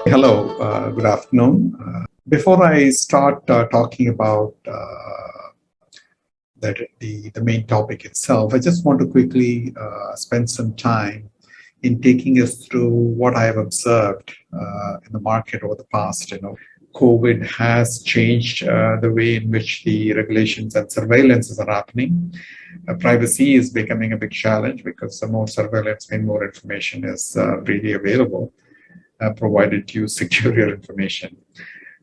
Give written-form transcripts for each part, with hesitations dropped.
Hello, good afternoon. Before I start talking about the main topic itself, I just want to quickly spend some time in taking us through what I have observed in the market over the past. COVID has changed the way in which the regulations and surveillances are happening. Privacy is becoming a big challenge because the more surveillance and more information is really available, provided you secure your information.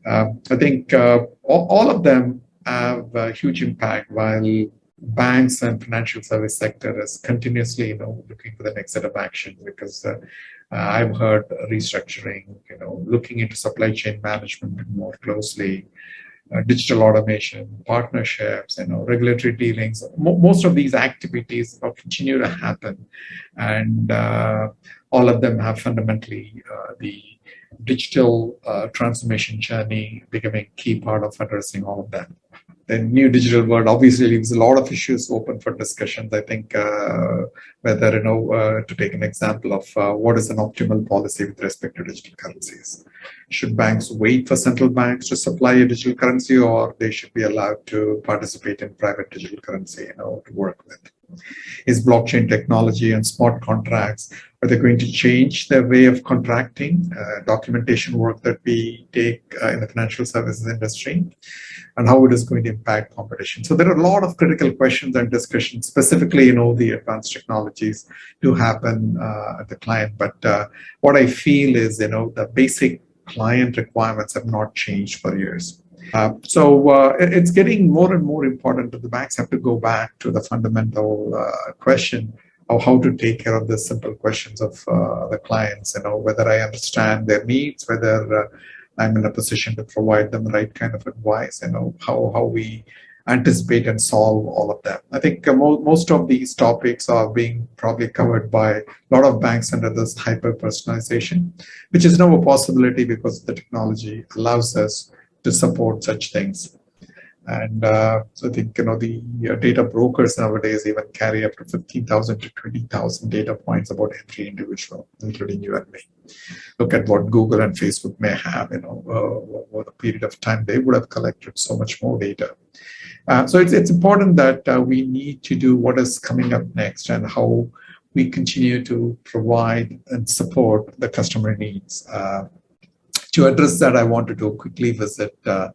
I think all of them have a huge impact, while banks and financial service sector is continuously, looking for the next set of action because I've heard restructuring, looking into supply chain management more closely, digital automation, partnerships, regulatory dealings. Most of these activities will continue to happen, and all of them have fundamentally the digital transformation journey becoming a key part of addressing all of them. The new digital world obviously leaves a lot of issues open for discussions. I think whether, to take an example of what is an optimal policy with respect to digital currencies. Should banks wait for central banks to supply a digital currency, or they should be allowed to participate in private digital currency, to work with? Is blockchain technology and smart contracts, are they going to change their way of contracting, documentation work that we take in the financial services industry, and how it is going to impact competition? So there are a lot of critical questions and discussions, specifically, the advanced technologies do happen at the client. But what I feel is, the basic client requirements have not changed for years. So it's getting more and more important that the banks have to go back to the fundamental question of how to take care of the simple questions of the clients, whether I understand their needs, whether I'm in a position to provide them the right kind of advice, how we anticipate and solve all of them. I think most of these topics are being probably covered by a lot of banks under this hyper personalization, which is now a possibility because the technology allows us to support such things. And so I think, the data brokers nowadays even carry up to 15,000 to 20,000 data points about every individual, including you and me. Look at what Google and Facebook may have, over a period of time, they would have collected so much more data. So it's important that we need to do what is coming up next and how we continue to provide and support the customer needs. To address that, I wanted to quickly visit the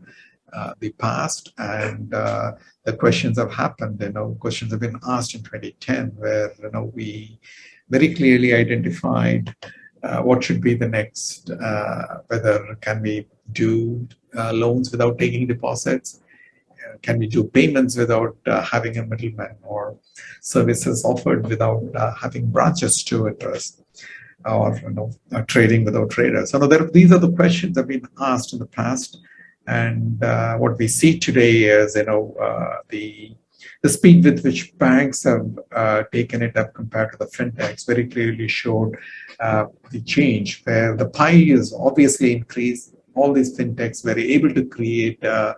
past and the questions have happened. Questions have been asked in 2010, where we very clearly identified what should be the next. Whether can we do loans without taking deposits? Can we do payments without having a middleman, or services offered without having branches to address? Or trading without traders. So these are the questions that have been asked in the past, and what we see today is the speed with which banks have taken it up compared to the fintechs very clearly showed the change, where the pie is obviously increased. All these fintechs were able to create a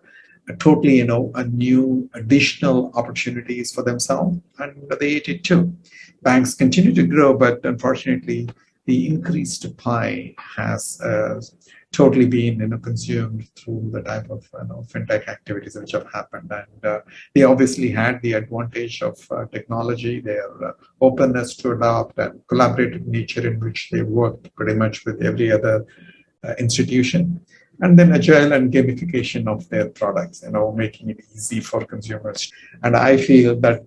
totally a new additional opportunities for themselves, and they ate it too. Banks continue to grow, but unfortunately the increased pie has totally been consumed through the type of fintech activities which have happened. And they obviously had the advantage of technology, their openness to adopt and collaborative nature in which they worked pretty much with every other institution. And then agile and gamification of their products, making it easy for consumers. And I feel that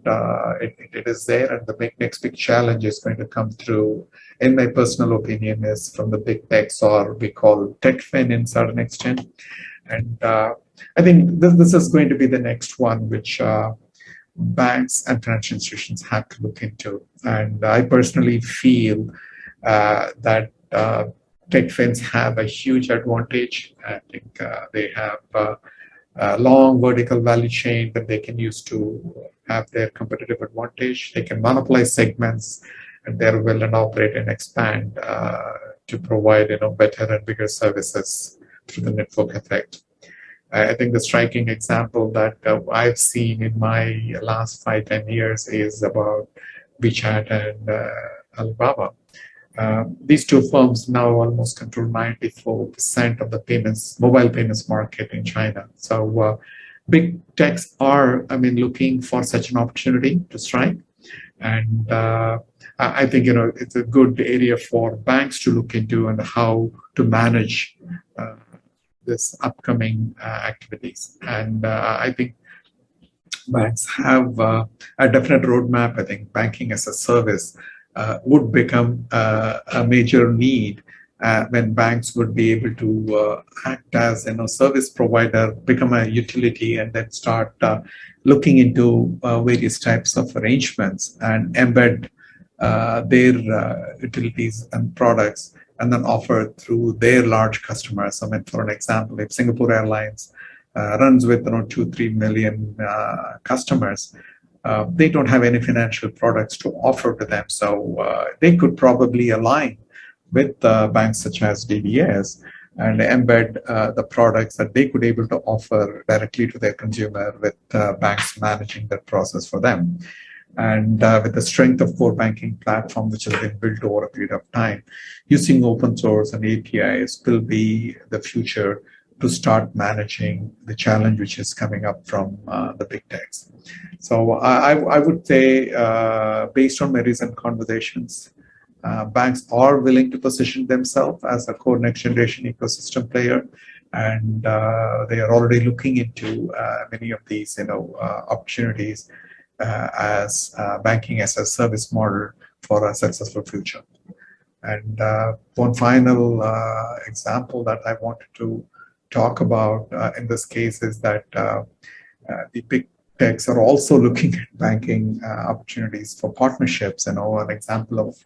it is there, and the next big challenge is going to come through, in my personal opinion, is from the big techs, or we call TechFin in certain extent. And I think this is going to be the next one, which banks and financial institutions have to look into. And I personally feel that tech firms have a huge advantage. I think they have a long vertical value chain that they can use to have their competitive advantage. They can monopolize segments, and they're will and operate and expand to provide better and bigger services through the network effect. I think the striking example that I've seen in my last 5-10 years is about WeChat and Alibaba. These two firms now almost control 94% of the mobile payments market in China. So big techs are, looking for such an opportunity to strike. And I think, it's a good area for banks to look into and how to manage uh, this upcoming activities. And I think banks have a definite roadmap. I think banking as a service would become a major need when banks would be able to act as service provider, become a utility, and then start looking into various types of arrangements and embed their utilities and products and then offer through their large customers. For an example, if Singapore Airlines runs with 2-3 million customers, they don't have any financial products to offer to them. So they could probably align with banks such as DBS and embed the products that they could able to offer directly to their consumer, with banks managing that process for them. And with the strength of core banking platform, which has been built over a period of time, using open source and APIs will be the future to start managing the challenge which is coming up from the big techs. So I would say, based on my recent conversations, banks are willing to position themselves as a core next generation ecosystem player, and they are already looking into many of these opportunities as banking as a service model for a successful future. And one final example that I wanted to talk about in this case is that the big techs are also looking at banking opportunities for partnerships. An example of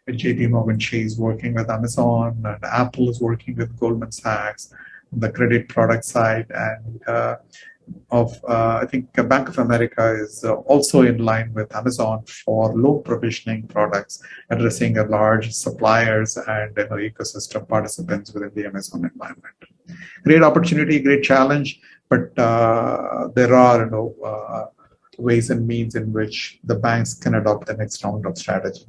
JP Morgan Chase working with Amazon, and Apple is working with Goldman Sachs on the credit product side, and I think Bank of America is also in line with Amazon for loan provisioning products, addressing a large suppliers and ecosystem participants within the Amazon environment. Great opportunity, great challenge, but there are ways and means in which the banks can adopt the next round of strategy.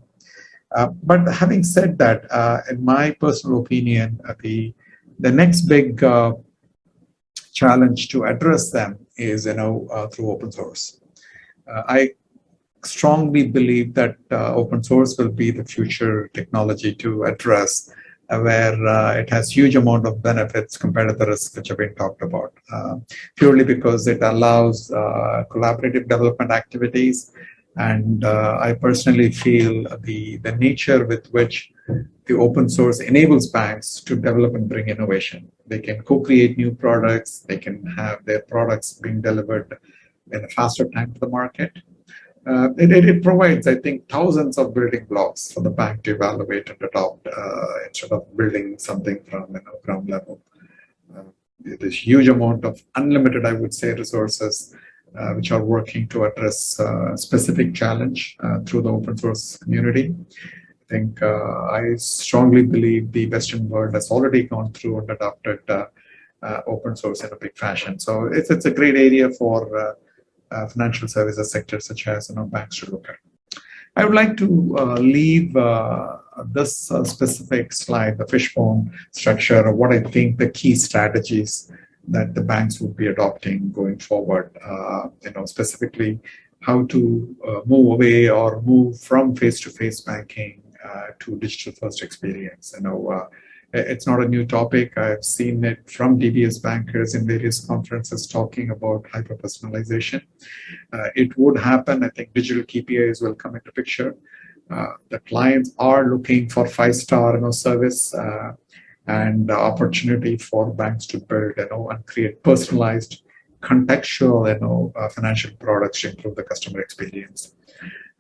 But having said that, in my personal opinion, the next big challenge to address them is through open source. I strongly believe that open source will be the future technology to address, where it has huge amount of benefits compared to the risks which have been talked about, purely because it allows collaborative development activities. And I personally feel the nature with which the open source enables banks to develop and bring innovation. They can co-create new products. They can have their products being delivered in a faster time to the market. It provides, I think, thousands of building blocks for the bank to evaluate and adopt instead of building something from ground level. There's huge amount of unlimited, I would say, resources which are working to address specific challenge through the open source community. I think I strongly believe the Western world has already gone through and adopted open source in a big fashion. So it's a great area for financial services sector such as banks to look at. I would like to leave this specific slide, the fishbone structure, of what I think the key strategies that the banks would be adopting going forward. Specifically how to move away or move from face-to-face banking to digital-first experience. It's not a new topic. I've seen it from DBS bankers in various conferences talking about hyper-personalization. It would happen. I think digital KPIs will come into picture. The clients are looking for five-star service and opportunity for banks to build and create personalized, contextual financial products to improve the customer experience.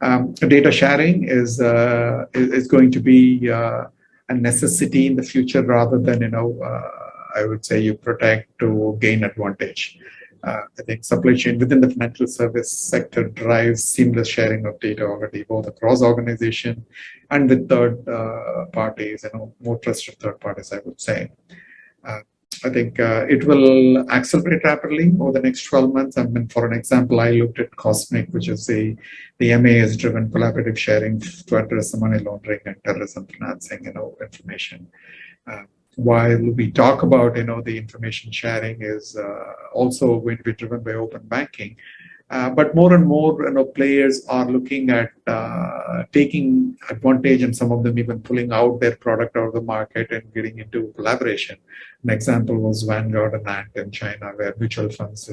Data sharing is going to be a necessity in the future rather than I would say you protect to gain advantage. I think supply chain within the financial service sector drives seamless sharing of data already, both across organization and with third parties, more trusted third parties, I would say. I think it will accelerate rapidly over the next 12 months. I mean, for an example, I looked at Cosmic, which is the MAS-driven collaborative sharing to address the money laundering and terrorism financing, information. Uh, while we talk about, the information sharing is also going to be driven by open banking, but more and more, players are looking at taking advantage, and some of them even pulling out their product out of the market and getting into collaboration. An example was Vanguard and Ant in China, where mutual funds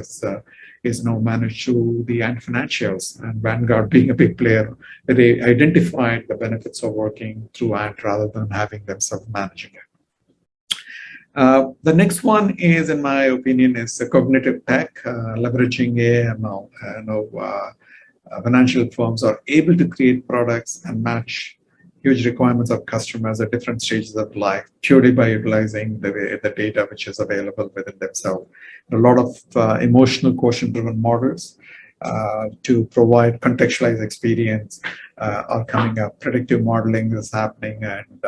is now managed through the Ant Financials, and Vanguard being a big player, they identified the benefits of working through Ant rather than having themselves managing it. The next one is, in my opinion, is the cognitive tech, leveraging AI/ML. Financial firms are able to create products and match huge requirements of customers at different stages of life purely by utilizing the data which is available within themselves. A lot of emotional quotient-driven models to provide contextualized experience are coming up. Predictive modeling is happening, and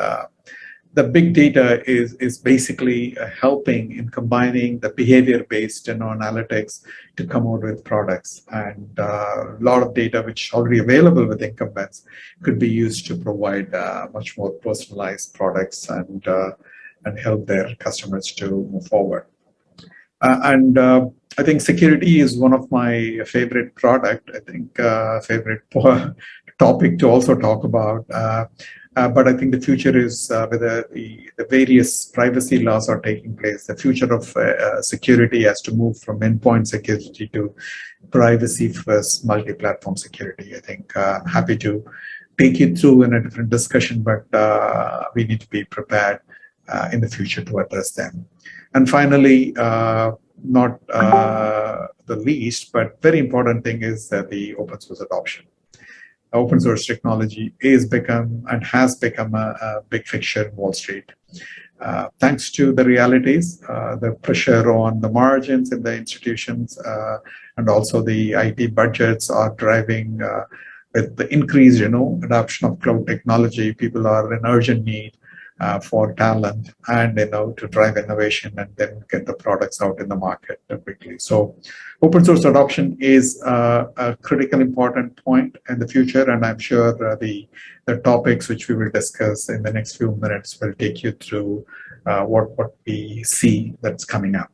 the big data is basically helping in combining the behavior-based analytics to come out with products. And a lot of data which already available with incumbents could be used to provide much more personalized products and help their customers to move forward. And I think security is one of my favorite product. I think favorite topic to also talk about. But I think the future is whether the various privacy laws are taking place. The future of security has to move from endpoint security to privacy-first multi-platform security. I think happy to take you through in a different discussion, but we need to be prepared in the future to address them. And finally, not the least, but very important thing is that the open source adoption. Open source technology is become and has become a big fixture in Wall Street. Thanks to the realities, the pressure on the margins in the institutions, and also the IT budgets are driving with the increased, adoption of cloud technology. People are in urgent need for talent and to drive innovation and then get the products out in the market quickly. So open source adoption is a critical important point in the future, and I'm sure the topics which we will discuss in the next few minutes will take you through what we see that's coming up.